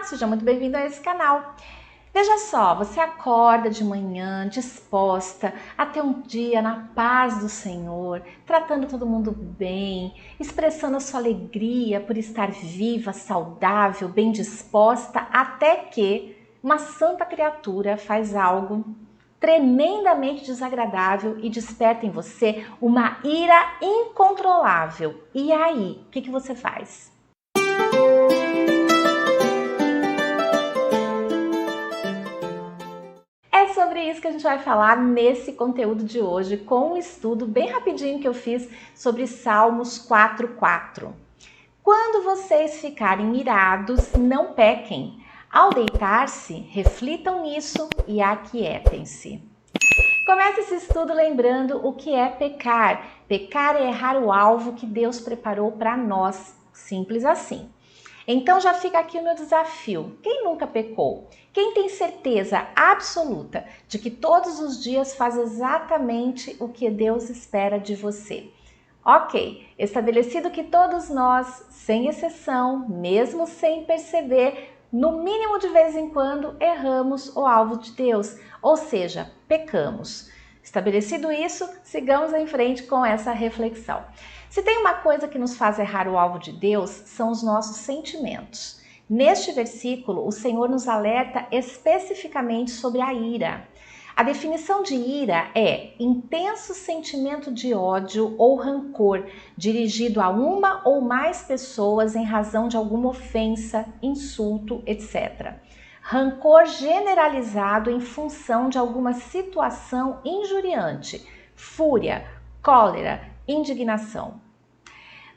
seja muito bem-vindo a esse canal. Veja só, você acorda de manhã disposta a ter um dia na paz do Senhor, tratando todo mundo bem, expressando a sua alegria por estar viva, saudável, bem disposta, até que uma santa criatura faz algo tremendamente desagradável e desperta em você uma ira incontrolável. E aí, o que você faz? É sobre isso que a gente vai falar nesse conteúdo de hoje, com um estudo bem rapidinho que eu fiz sobre Salmos 4:4. Quando vocês ficarem irados, não pequem. Ao deitar-se, reflitam nisso e aquietem-se. Comece esse estudo lembrando o que é pecar. Pecar é errar o alvo que Deus preparou para nós. Simples assim. Então já fica aqui o meu desafio. Quem nunca pecou? Quem tem certeza absoluta de que todos os dias faz exatamente o que Deus espera de você? Ok, estabelecido que todos nós, sem exceção, mesmo sem perceber, no mínimo de vez em quando erramos o alvo de Deus, ou seja, pecamos. Estabelecido isso, sigamos em frente com essa reflexão. Se tem uma coisa que nos faz errar o alvo de Deus, são os nossos sentimentos. Neste versículo, o Senhor nos alerta especificamente sobre a ira. A definição de ira é intenso sentimento de ódio ou rancor dirigido a uma ou mais pessoas em razão de alguma ofensa, insulto, etc. Rancor generalizado em função de alguma situação injuriante, fúria, cólera, indignação.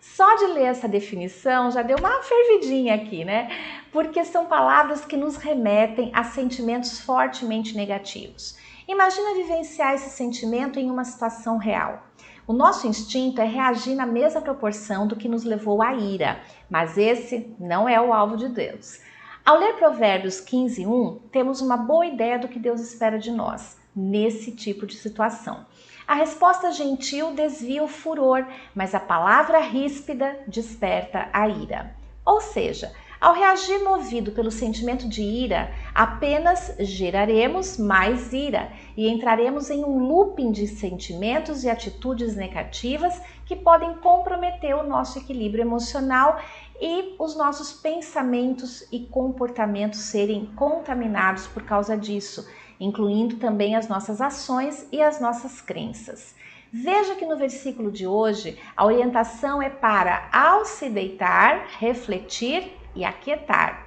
Só de ler essa definição já deu uma fervidinha aqui, né? Porque são palavras que nos remetem a sentimentos fortemente negativos. Imagina vivenciar esse sentimento em uma situação real. O nosso instinto é reagir na mesma proporção do que nos levou à ira, mas esse não é o alvo de Deus. Ao ler Provérbios 15:1, temos uma boa ideia do que Deus espera de nós nesse tipo de situação. A resposta gentil desvia o furor, mas a palavra ríspida desperta a ira. Ou seja, ao reagir movido pelo sentimento de ira, apenas geraremos mais ira e entraremos em um looping de sentimentos e atitudes negativas que podem comprometer o nosso equilíbrio emocional e os nossos pensamentos e comportamentos serem contaminados por causa disso, incluindo também as nossas ações e as nossas crenças. Veja que no versículo de hoje, a orientação é para, ao se deitar, refletir e aquietar.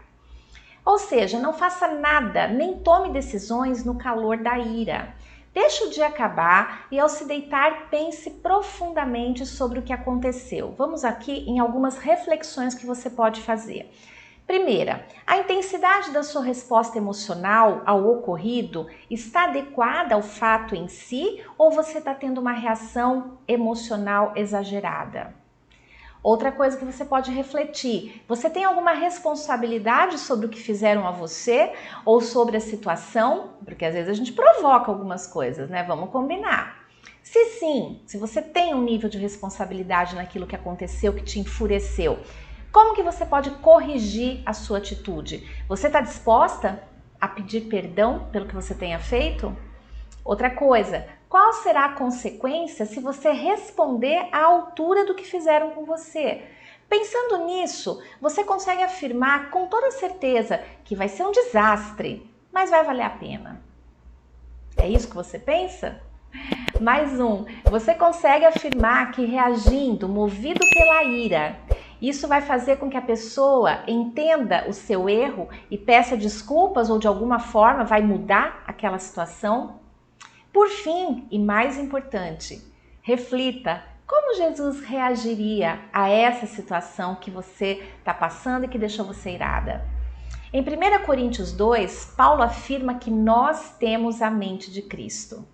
Ou seja, não faça nada, nem tome decisões no calor da ira. Deixe o dia acabar e, ao se deitar, pense profundamente sobre o que aconteceu. Vamos aqui em algumas reflexões que você pode fazer. Primeira, a intensidade da sua resposta emocional ao ocorrido está adequada ao fato em si ou você está tendo uma reação emocional exagerada? Outra coisa que você pode refletir, você tem alguma responsabilidade sobre o que fizeram a você ou sobre a situação? Porque às vezes a gente provoca algumas coisas, né? Vamos combinar. Se sim, se você tem um nível de responsabilidade naquilo que aconteceu, que te enfureceu, como que você pode corrigir a sua atitude? Você está disposta a pedir perdão pelo que você tenha feito? Outra coisa, qual será a consequência se você responder à altura do que fizeram com você? Pensando nisso, você consegue afirmar com toda certeza que vai ser um desastre, mas vai valer a pena. É isso que você pensa? Mais um, você consegue afirmar que reagindo, movido pela ira, isso vai fazer com que a pessoa entenda o seu erro e peça desculpas ou de alguma forma vai mudar aquela situação? Por fim, e mais importante, reflita como Jesus reagiria a essa situação que você está passando e que deixou você irada. Em 1 Coríntios 2, Paulo afirma que nós temos a mente de Cristo.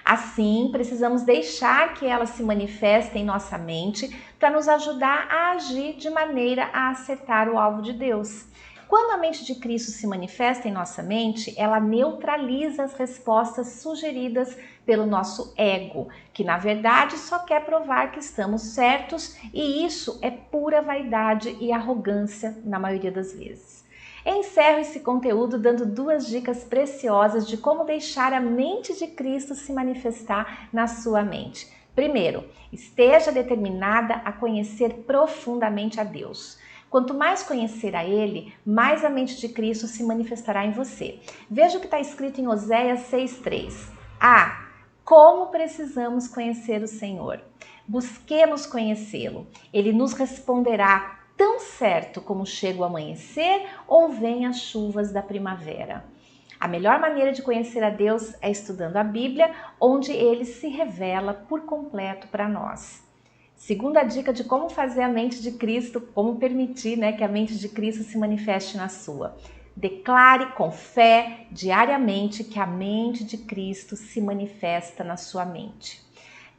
Assim, precisamos deixar que ela se manifeste em nossa mente para nos ajudar a agir de maneira a acertar o alvo de Deus. Quando a mente de Cristo se manifesta em nossa mente, ela neutraliza as respostas sugeridas pelo nosso ego, que na verdade só quer provar que estamos certos, e isso é pura vaidade e arrogância na maioria das vezes. Encerro esse conteúdo dando 2 dicas preciosas de como deixar a mente de Cristo se manifestar na sua mente. Primeiro, esteja determinada a conhecer profundamente a Deus. Quanto mais conhecer a Ele, mais a mente de Cristo se manifestará em você. Veja o que está escrito em Oséias 6,3. Como precisamos conhecer o Senhor. Busquemos conhecê-lo. Ele nos responderá tão certo como chega o amanhecer ou vem as chuvas da primavera. A melhor maneira de conhecer a Deus é estudando a Bíblia, onde Ele se revela por completo para nós. Segunda dica de como fazer a mente de Cristo, como permitir, que a mente de Cristo se manifeste na sua. Declare com fé diariamente que a mente de Cristo se manifesta na sua mente.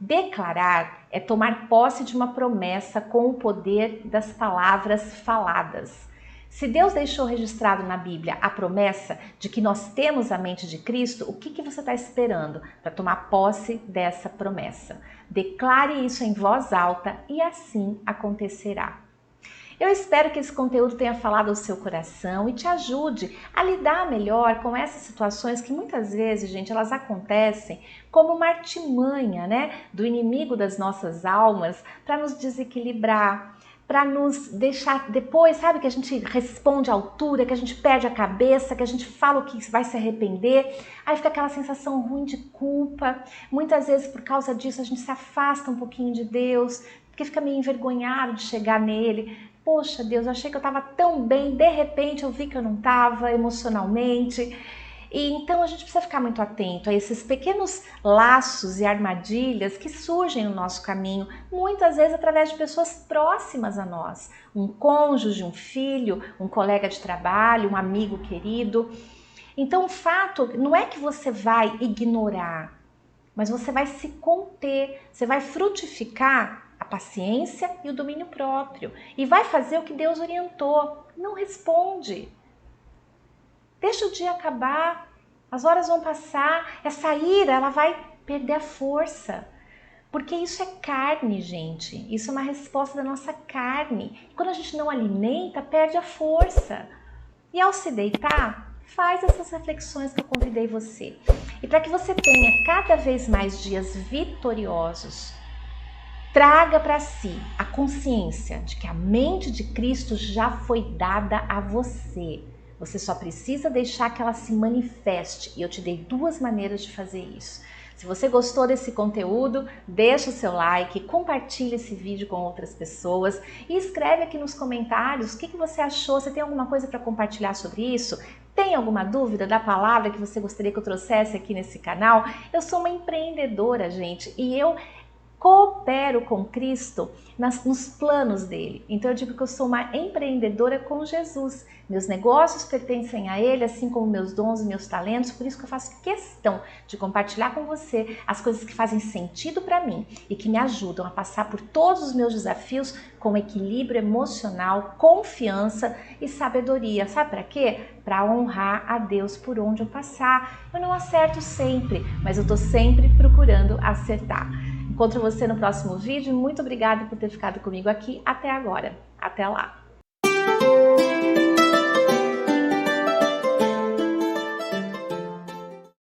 Declarar é tomar posse de uma promessa com o poder das palavras faladas. Se Deus deixou registrado na Bíblia a promessa de que nós temos a mente de Cristo, o que você está esperando para tomar posse dessa promessa? Declare isso em voz alta e assim acontecerá. Eu espero que esse conteúdo tenha falado ao seu coração e te ajude a lidar melhor com essas situações que muitas vezes, gente, elas acontecem como uma artimanha, do inimigo das nossas almas para nos desequilibrar, para nos deixar depois, sabe, que a gente responde à altura, que a gente perde a cabeça, que a gente fala o que vai se arrepender, aí fica aquela sensação ruim de culpa. Muitas vezes por causa disso a gente se afasta um pouquinho de Deus, porque fica meio envergonhado de chegar nele. Poxa Deus, eu achei que eu estava tão bem, de repente eu vi que eu não estava emocionalmente. E então a gente precisa ficar muito atento a esses pequenos laços e armadilhas que surgem no nosso caminho, muitas vezes através de pessoas próximas a nós. Um cônjuge, um filho, um colega de trabalho, um amigo querido. Então o fato não é que você vai ignorar, mas você vai se conter, você vai frutificar a paciência e o domínio próprio e vai fazer o que Deus orientou. Não responde. Deixa o dia acabar, as horas vão passar, essa ira ela vai perder a força. Porque isso é carne, gente. Isso é uma resposta da nossa carne. Quando a gente não alimenta, perde a força. E ao se deitar, faz essas reflexões que eu convidei você. E para que você tenha cada vez mais dias vitoriosos, traga para si a consciência de que a mente de Cristo já foi dada a você. Você só precisa deixar que ela se manifeste. E eu te dei 2 maneiras de fazer isso. Se você gostou desse conteúdo, deixa o seu like, compartilha esse vídeo com outras pessoas e escreve aqui nos comentários o que você achou. Você tem alguma coisa para compartilhar sobre isso? Tem alguma dúvida da palavra que você gostaria que eu trouxesse aqui nesse canal? Eu sou uma empreendedora, gente, e eu coopero com Cristo nos planos dele. Então eu digo que eu sou uma empreendedora com Jesus. Meus negócios pertencem a Ele, assim como meus dons e meus talentos. Por isso que eu faço questão de compartilhar com você as coisas que fazem sentido para mim e que me ajudam a passar por todos os meus desafios com equilíbrio emocional, confiança e sabedoria. Sabe para quê? Para honrar a Deus por onde eu passar. Eu não acerto sempre, mas eu estou sempre procurando acertar. Encontro você no próximo vídeo. Muito obrigada por ter ficado comigo aqui até agora. Até lá!